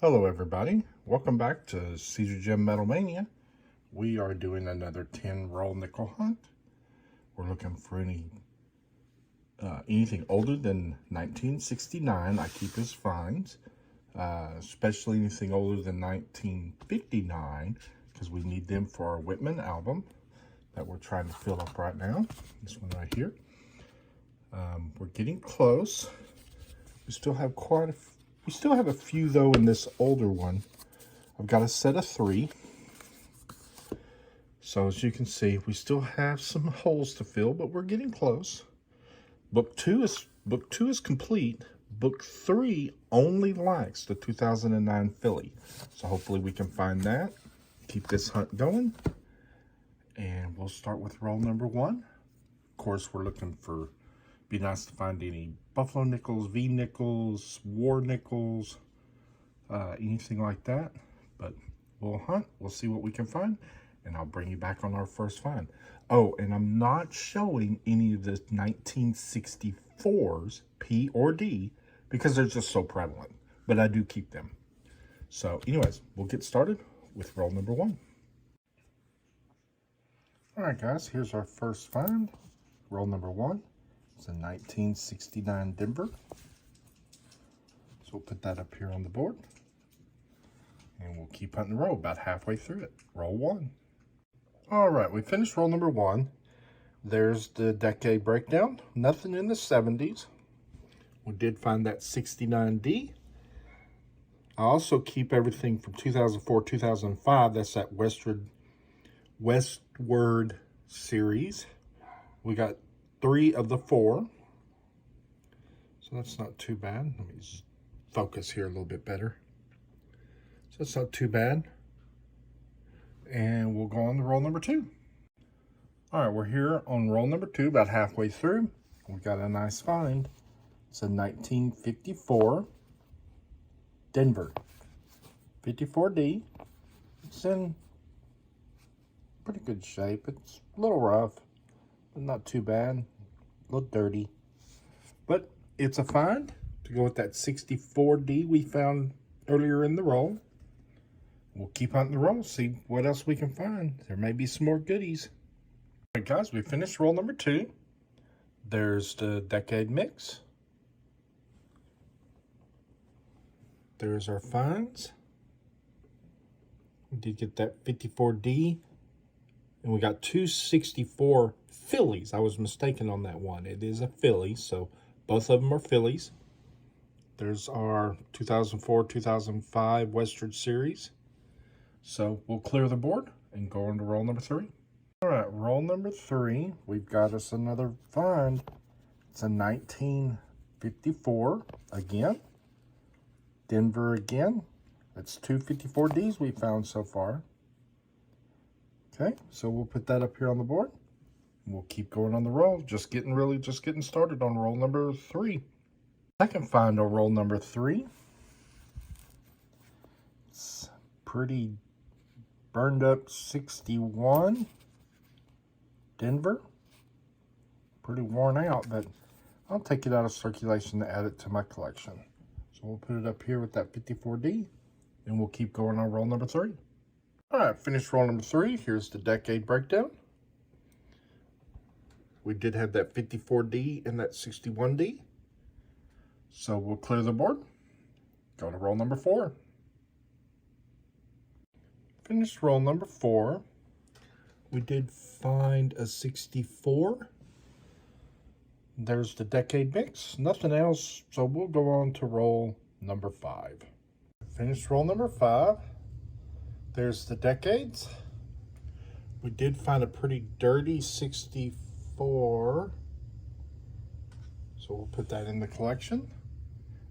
Hello everybody, welcome back to Caesar Gem Metal Mania. We are doing another 10 roll nickel hunt. We're looking for anything older than 1969. I keep as finds, especially anything older than 1959 because we need them for our Whitman album that we're trying to fill up right now. This one right here. We're getting close. We still have a few though in this older one. I've got a set of 3. So as you can see, we still have some holes to fill, but we're getting close. Book two is complete. Book 3 only likes the 2009 Philly. So hopefully we can find that. Keep this hunt going. And we'll start with roll number 1. Of course, we're looking for, be nice to find any Buffalo nickels, V nickels, war nickels, anything like that. But we'll hunt, we'll see what we can find, and I'll bring you back on our first find. Oh, and I'm not showing any of the 1964s, P or D, because they're just so prevalent, but I do keep them. So anyways, we'll get started with roll number 1. All right, guys, here's our first find. Roll number 1. It's a 1969 Denver. So we'll put that up here on the board. And we'll keep hunting the roll about halfway through it. Roll 1. All right, we finished roll number 1. There's the decade breakdown. Nothing in the 70s. We did find that 69D. I also keep everything from 2004, 2005. That's that Westward series. We got 3 of the 4. So that's not too bad. Let me just focus here a little bit better. So that's not too bad. And we'll go on to roll number 2. All right, we're here on roll number 2, about halfway through. We got a nice find. It's a 1954 Denver 54D. It's in pretty good shape. It's a little rough, but not too bad. A little dirty, but it's a find to go with that 64D we found earlier in the roll. We'll keep hunting the roll, see what else we can find. There may be some more goodies. All right, guys, we finished roll number 2. There's the decade mix. There's our finds. We did get that 54D. And we got 264 Phillies. I was mistaken on that one. It is a Philly, so both of them are Phillies. There's our 2004, 2005 Western Series. So we'll clear the board and go on to roll number 3. All right, roll number 3. We've got us another find. It's a 1954 again. Denver again. That's 2 54Ds we found so far. Okay, so we'll put that up here on the board. We'll keep going on the roll. Just getting started on roll number 3. Second find on roll number 3. It's pretty burned up 61 Denver. Pretty worn out, but I'll take it out of circulation to add it to my collection. So we'll put it up here with that 54D, and we'll keep going on roll number 3. All right, finished roll number 3. Here's the decade breakdown. We did have that 54D and that 61D. So we'll clear the board. Go to roll number 4. Finished roll number 4. We did find a 64. There's the decade mix. Nothing else, so we'll go on to roll number 5. Finished roll number 5. There's the decades. We did find a pretty dirty 64. So we'll put that in the collection.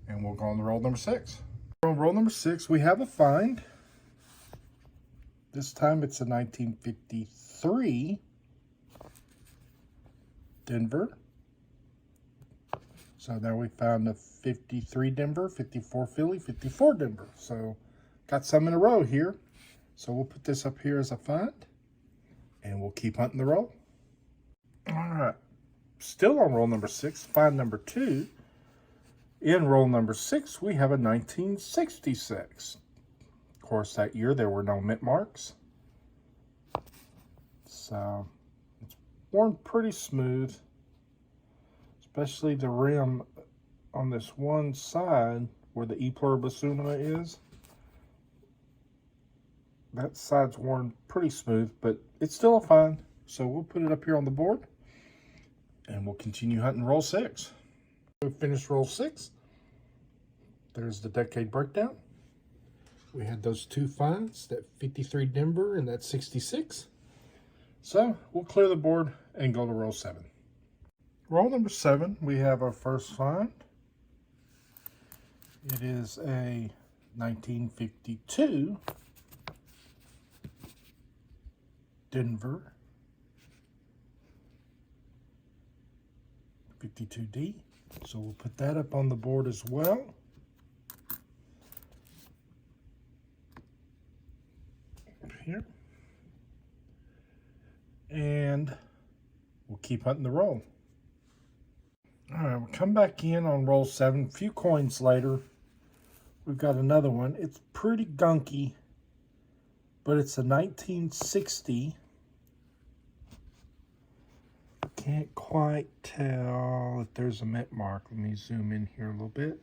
And we'll go on to roll number 6. On roll number 6, we have a find. This time it's a 1953 Denver. So now we found a 53 Denver, 54 Philly, 54 Denver. So got some in a row here. So we'll put this up here as a find, and we'll keep hunting the roll. All right, still on roll number 6, find number 2. In roll number 6, we have a 1966. Of course, that year there were no mint marks. So it's worn pretty smooth, especially the rim on this one side where the E pluribus unum is. That side's worn pretty smooth, but it's still a find. So we'll put it up here on the board and we'll continue hunting roll 6. We finished roll 6. There's the decade breakdown. We had those two finds, that 53 Denver and that 66. So we'll clear the board and go to roll 7. Roll number 7, we have our first find. It is a 1952 Denver 52D. So we'll put that up on the board as well. Up here. And we'll keep hunting the roll. All right, we'll come back in on roll 7. A few coins later, we've got another one. It's pretty gunky, but it's a 1960. Can't quite tell if there's a mint mark. Let me zoom in here a little bit.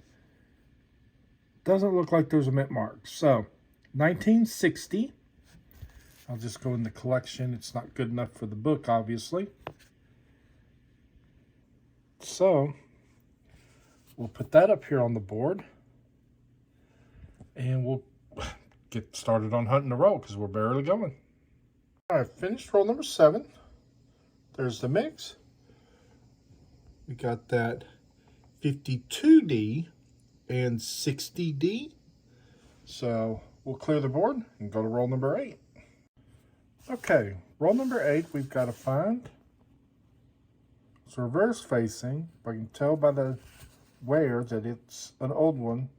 Doesn't look like there's a mint mark. So, 1960. I'll just go in the collection. It's not good enough for the book, obviously. So, we'll put that up here on the board. And we'll get started on hunting the roll because we're barely going. All right, finished roll number 7. There's the mix. We got that 52D and 60D. So we'll clear the board and go to roll number 8. Okay, roll number 8, we've got to find. It's reverse facing. If I can tell by the wear that it's an old one.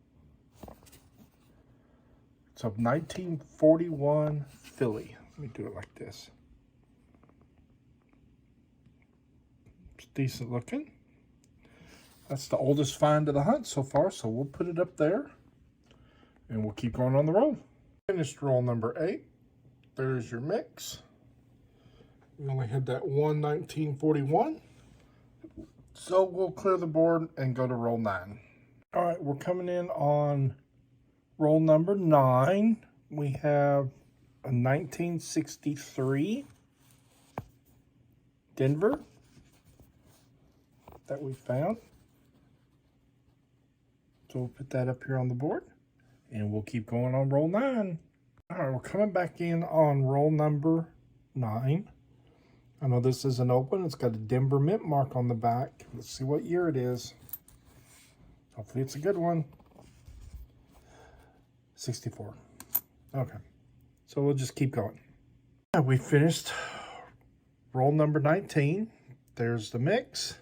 It's a 1941 Philly. Let me do it like this. It's decent looking. That's the oldest find of the hunt so far, so we'll put it up there. And we'll keep going on the roll. Finished roll number 8. There's your mix. We only had that one 1941. So we'll clear the board and go to roll 9. All right, we're coming in on roll number 9. We have a 1963 Denver that we found. So we'll put that up here on the board and we'll keep going on roll 9. All right, we're coming back in on roll number 9. I know this isn't open. It's got a Denver mint mark on the back. Let's see what year it is. Hopefully it's a good one. 64. Okay, so we'll just keep going. We finished roll number 19. There's the mix.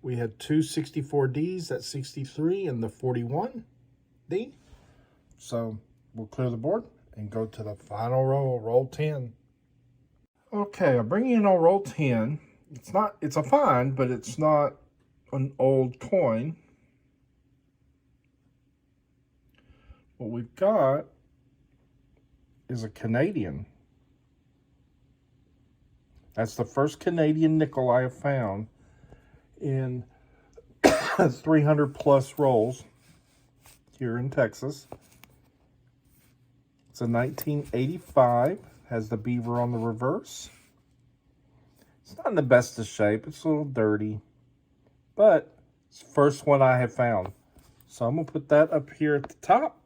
We had two 64Ds, that 63 and the 41D. So we'll clear the board and go to the final roll, roll 10. Okay, I'll bring you in on roll 10. It's a find, but it's not an old coin. What we've got is a Canadian. That's the first Canadian nickel I have found in 300 plus rolls here in Texas. It's a 1985, has the beaver on the reverse. It's not in the best of shape, it's a little dirty, but it's the first one I have found. So I'm gonna put that up here at the top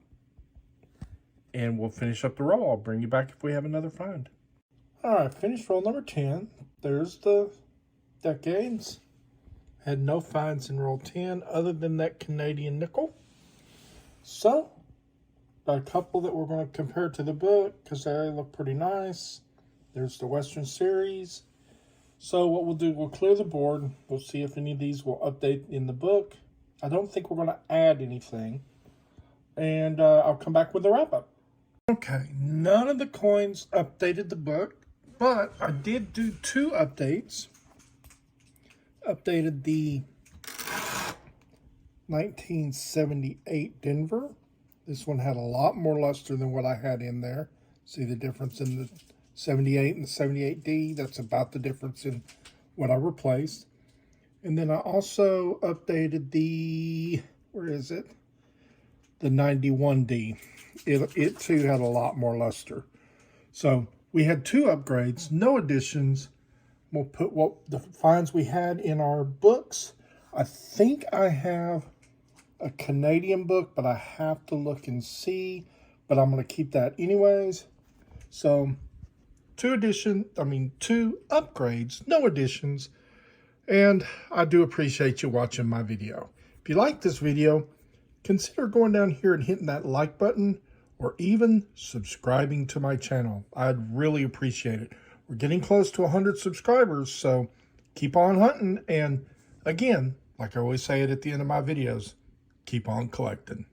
and we'll finish up the roll. I'll bring you back if we have another find. All right, finished roll number 10. There's the decades. Had no finds in roll 10 other than that Canadian nickel. So, got a couple that we're going to compare to the book because they look pretty nice. There's the Western Series. So what we'll do, we'll clear the board. We'll see if any of these will update in the book. I don't think we're going to add anything. And I'll come back with a wrap-up. Okay, none of the coins updated the book, but I did do 2 updates. Updated the 1978 Denver. This one had a lot more luster than what I had in there. See the difference in the 78 and the 78D? That's about the difference in what I replaced. And then I also updated the, where is it? The 91D. It too had a lot more luster. So we had 2 upgrades, no additions. We'll put what the finds we had in our books. I think I have a Canadian book, but I have to look and see. But I'm going to keep that anyways. So 2 upgrades, no additions. And I do appreciate you watching my video. If you like this video, consider going down here and hitting that like button, or even subscribing to my channel. I'd really appreciate it. We're getting close to 100 subscribers, so keep on hunting. And again, like I always say it at the end of my videos, keep on collecting.